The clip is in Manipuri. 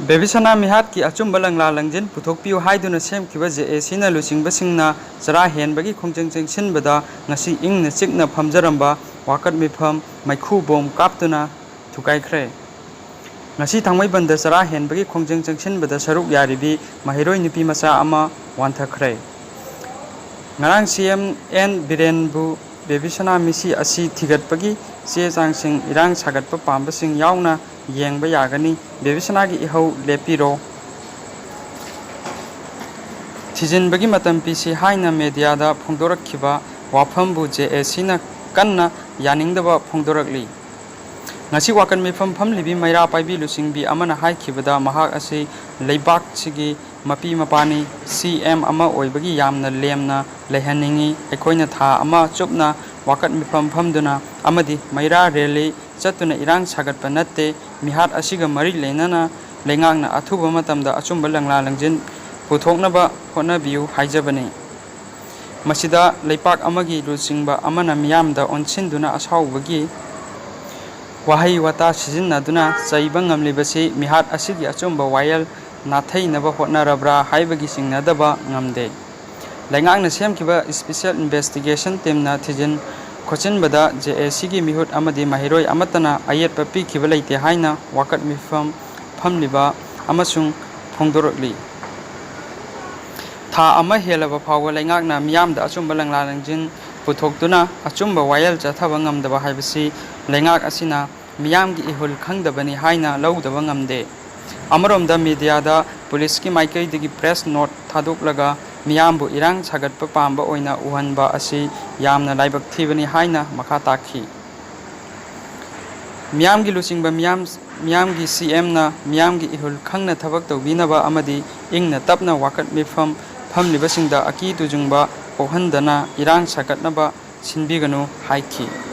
Bebisana mihat ki achumba langla langjin puthokpiu haiduna semkiba JAC na lusingbasingna chara henbagi khongjang chengsinbada ngasi ingna chikna phamjaramba wakat mifam maikhu bom kaptuna thukaikre ngasi thangmaibanda chara henbagi khongjang chengsinbada saruk yaribi Maheiroi Nupimacha ama Wantharakhre ngarang CMN Birenbu Bebisana misi asi thigatpagi che changsing irang sagatpa pambasing yauna yengba yagani Bebisana gi ihau lepiro thijinbagi matam pisi haina media da phongdorakhiba wafambu JAC na kanna yaningdaba phongdorakli ngasi wakan mifam famlibi maira paibi lusingbi amana haikhibada mahak asi leibak sigi mapi mapani CM ama oibagi yamna lemna lehaningi ekoina tha ama chupna wakat mifam famduna amadi maira rally chatuna irang sagatpa natte mihat asiga mari leinana lengangna athuba matamda achumba langla langjin puthoknaba hotnabiu haijabani masida leipak amagi rusingba amana miyamda onsinduna ashaubagi wahai wata sijinnaduna chaiba ngamlibasi mihat asigi achumba wayal natheinaba hotnarabra haibagi singnadaba ngamde lengangna semkiba special investigation team na thijin khochinbada JAC gi mihut amadi Maheiroi amatana ayetpa pikhiba leite haina wakat mifam famliba amasung phongdorokli tha ama helaba phawa lengakna miyamda achumba langla langjin puthokduna achumba wayal chathaba ngamdaba haibasi lengak asina miyamgi ihul khangdabani haina lawdaba ngamde amaromda media da police ki maikai digi press note thadoklaga miyambu irang sagatpa pamba oina uhanba asi yamna laibak thibani haina makha takhi miyamgi lusingba miyamgi CM na miyamgi ihul khangna thabak tawbinaba amadi ingna tapna wakat mifam famlibasingda aki tujungba ohandana irang sagatnaba sinbiganu haiki